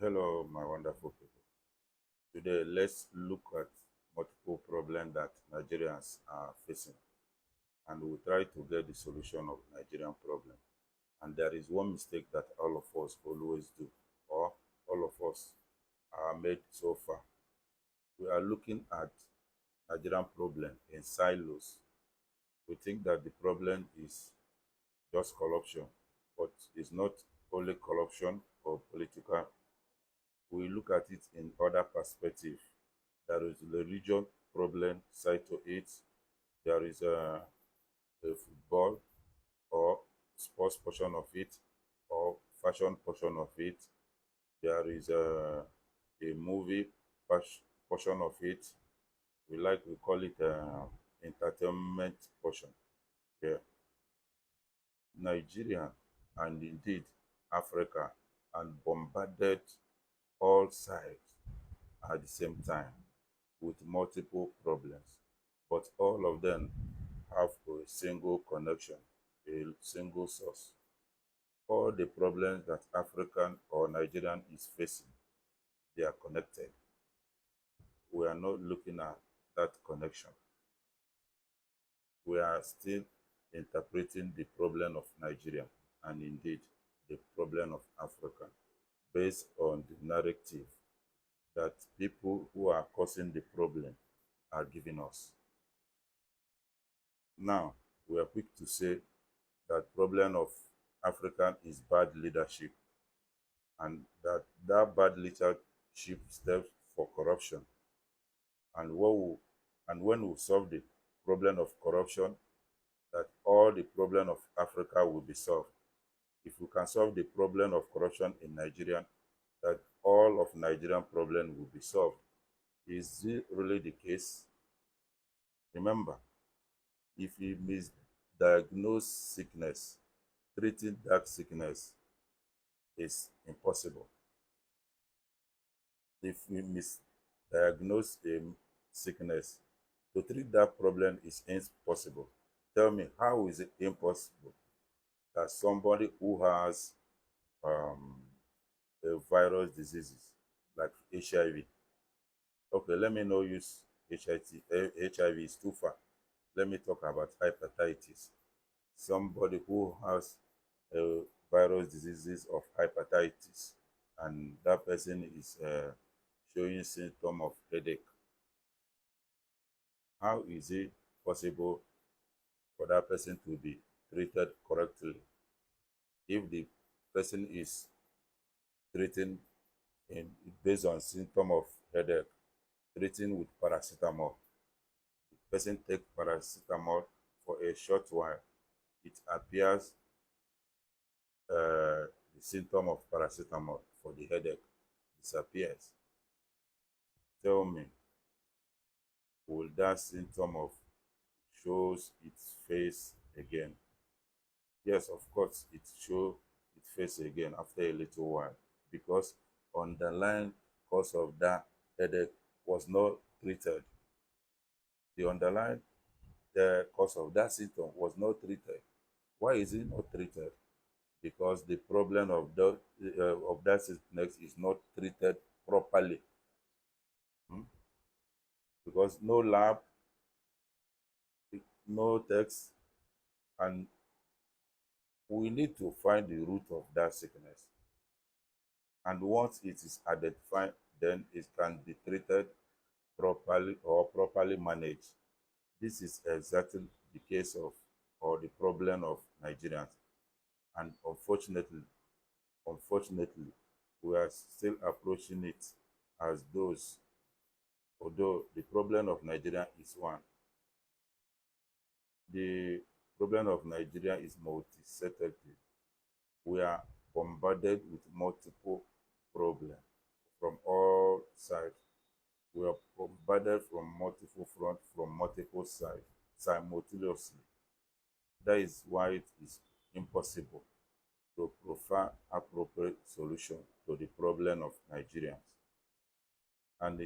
Hello, my wonderful people. Today, let's look at multiple problems that Nigerians are facing, and we'll try to get the solution of Nigerian problem. And there is one mistake that all of us always do, or all of us are made so far. We are looking at Nigerian problem in silos. We think that the problem is just corruption, but it's not only corruption or political. We look at it in other perspective. There is the religion problem side to it. There is a football or sports portion of it, or fashion portion of it. There is a movie portion of it. We call it entertainment portion. Yeah, Nigeria and indeed Africa and bombarded all sides at the same time with multiple problems, but all of them have a single connection, a single source. All the problems that African or Nigerian is facing, they are connected. We are not looking at that connection. We are still interpreting the problem of Nigeria and indeed the problem of Africa based on the narrative that people who are causing the problem are giving us. Now, we are quick to say that problem of African is bad leadership, and that bad leadership steps for corruption. And when we solve the problem of corruption, that all the problem of Africa will be solved. If we can solve the problem of corruption in Nigeria, that all of Nigerian problem will be solved. Is it really the case? Remember, if you misdiagnose sickness, treating that sickness is impossible. If we misdiagnose a sickness, to treat that problem is impossible. Tell me, how is it impossible that somebody who has um, a virus diseases like HIV, okay, let me not use HIV is too far. Let me talk about hepatitis. Somebody who has a virus diseases of hepatitis, and that person is showing symptom of headache. How is it possible for that person to be treated correctly if the person is treating based on symptom of headache, treating with paracetamol? The person take paracetamol for a short while, it appears the symptom of paracetamol for the headache disappears. Tell me, will that symptom of shows its face again? Yes, of course, it show its face again after a little while, because underlying cause of that headache was not treated. The underlying cause of that symptom was not treated. Why is it not treated? Because the problem of that sickness is not treated properly. Because no lab, no text, and we need to find the root of that sickness. And once it is identified, then it can be treated properly or properly managed. This is exactly the case of or the problem of Nigerians. And unfortunately, we are still approaching it as those, although the problem of Nigeria is one. The problem of Nigeria is multifaceted. We are bombarded with multiple problems from all sides. We are bombarded from multiple fronts, from multiple sides simultaneously. That is why it is impossible to provide appropriate solution to the problem of Nigerians. And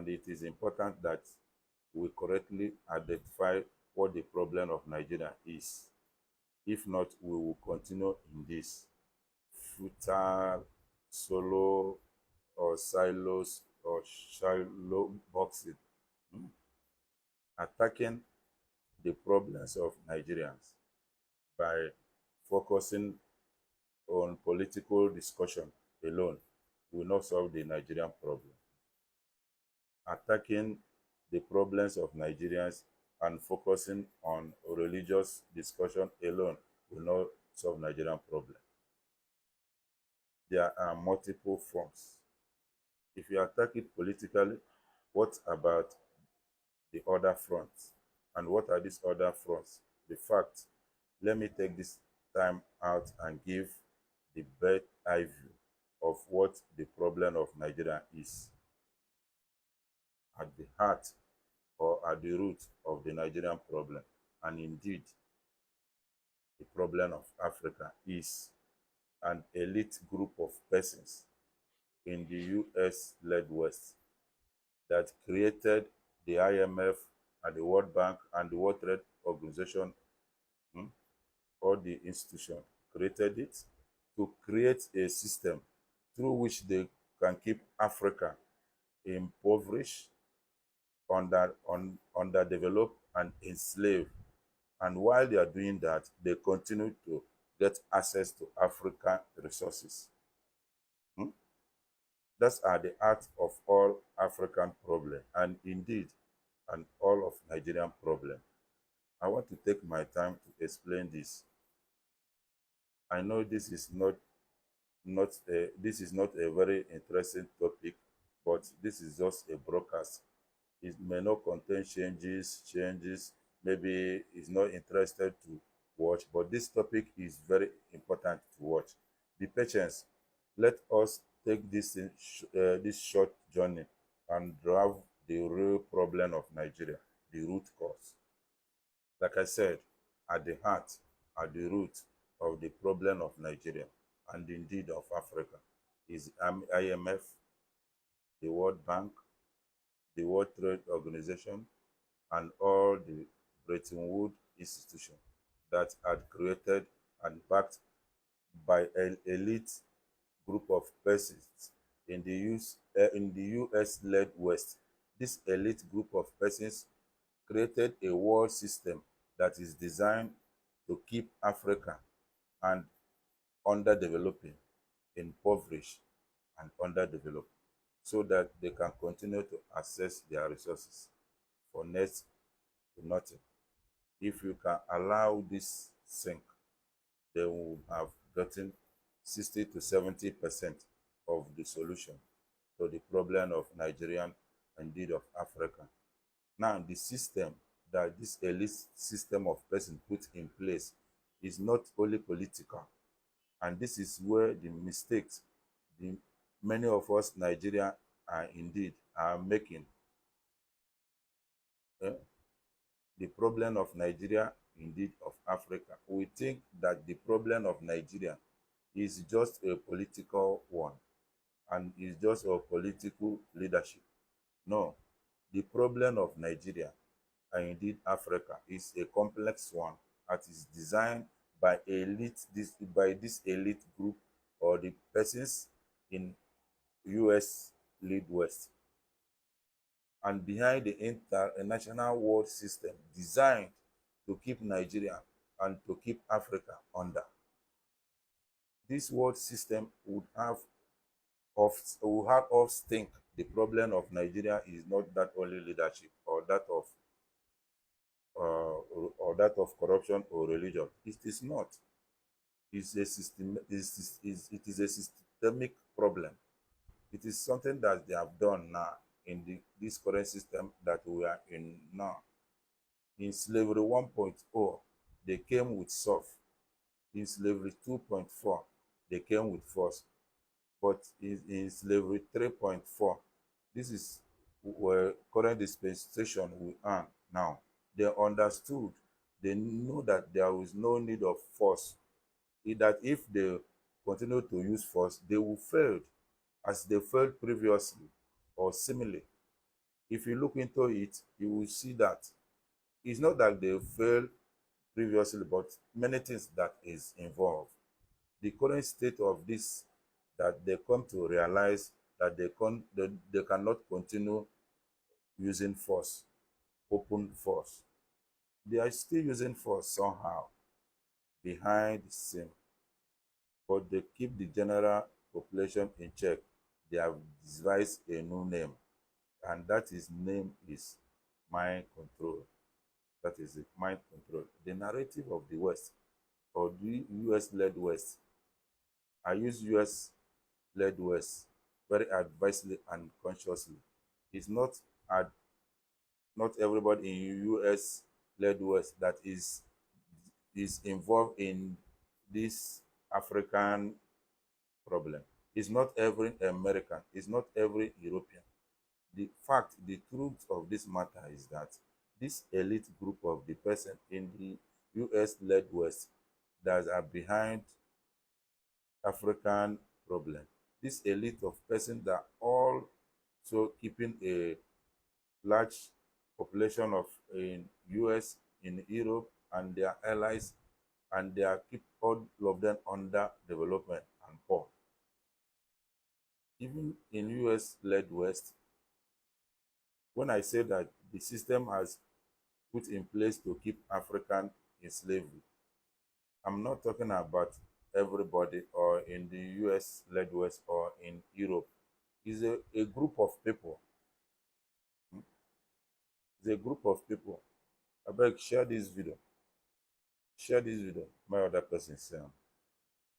it is important that we correctly identify what the problem of Nigeria is. If not, we will continue in this futile, solo silos or shallow boxing, hmm, attacking the problems of Nigerians by focusing on political discussion alone will not solve the Nigerian problem. Attacking the problems of Nigerians and focusing on religious discussion alone will not solve Nigerian problem. There are multiple fronts. If you attack it politically, what about the other fronts? And what are these other fronts? The fact, let me take this time out and give the bird's eye view of what the problem of Nigeria is. At the heart or at the root of the Nigerian problem, and indeed the problem of Africa, is an elite group of persons in the US-led West that created the IMF and the World Bank and the World Trade Organization, hmm, all the institutions created it to create a system through which they can keep Africa impoverished, underdeveloped, and enslaved. And while they are doing that, they continue to get access to African resources. Hmm? That's at the heart of all African problems, and indeed, and all of Nigerian problem. I want to take my time to explain this. I know this is not a very interesting topic, but this is just a broadcast. It may not contain changes. Maybe is not interested to watch, but this topic is very important to watch. Be patient. Let us take this short journey and drive the real problem of Nigeria, the root cause. Like I said, at the heart, at the root of the problem of Nigeria and indeed of Africa is IMF, the World Bank, the World Trade Organization, and all the Bretton Woods institutions that had created and backed by an elite group of persons in the US-led West. This elite group of persons created a world system that is designed to keep Africa and underdeveloping, impoverished, and underdeveloped, so that they can continue to access their resources for next to nothing. If you can allow this sink, they will have gotten 60 to 70% of the solution to the problem of Nigerian and indeed of Africa. Now, the system that this elite system of persons put in place is not only political, and this is where the mistakes many of us Nigeria are making. Eh? The problem of Nigeria, indeed of Africa. We think that the problem of Nigeria is just a political one and is just a political leadership. No, the problem of Nigeria and indeed Africa is a complex one that is designed by by this elite group or the persons in US lead West, and behind the international world system designed to keep Nigeria and to keep Africa under. This world system would have us think the problem of Nigeria is not that only leadership or that of corruption or religion. It is not. It's a system. It is a systemic problem. It is something that they have done now in this current system that we are in now. In slavery 1.0, they came with soft. In slavery 2.4, they came with force. But in slavery 3.4, this is where current dispensation we are now. They understood, they know that there is no need of force. That if they continue to use force, they will fail as they failed previously or similarly. If you look into it, you will see that it's not that they failed previously, but many things that is involved. The current state of this, that they come to realize that they cannot continue using force, open force. They are still using force somehow behind the scene, but they keep the general population in check. They have devised a new name, and that is name is mind control. That is it, mind control. The narrative of the West or the US-led West. I use US-led West very advisedly and consciously. It's not everybody in US-led West that is involved in this African problem. It's not every American, it's not every European. The truth of this matter is that this elite group of the person in the US-led West that are behind African problem. This elite of persons that all so keeping a large population of in US, in Europe, and their allies, and they are keep all of them under development and poor. Even in US-led West, when I say that the system has put in place to keep African in slavery, I'm not talking about everybody or in the US-led West or in Europe. It's a group of people. It's a group of people. I beg, share this video. Share this video. My other person say am.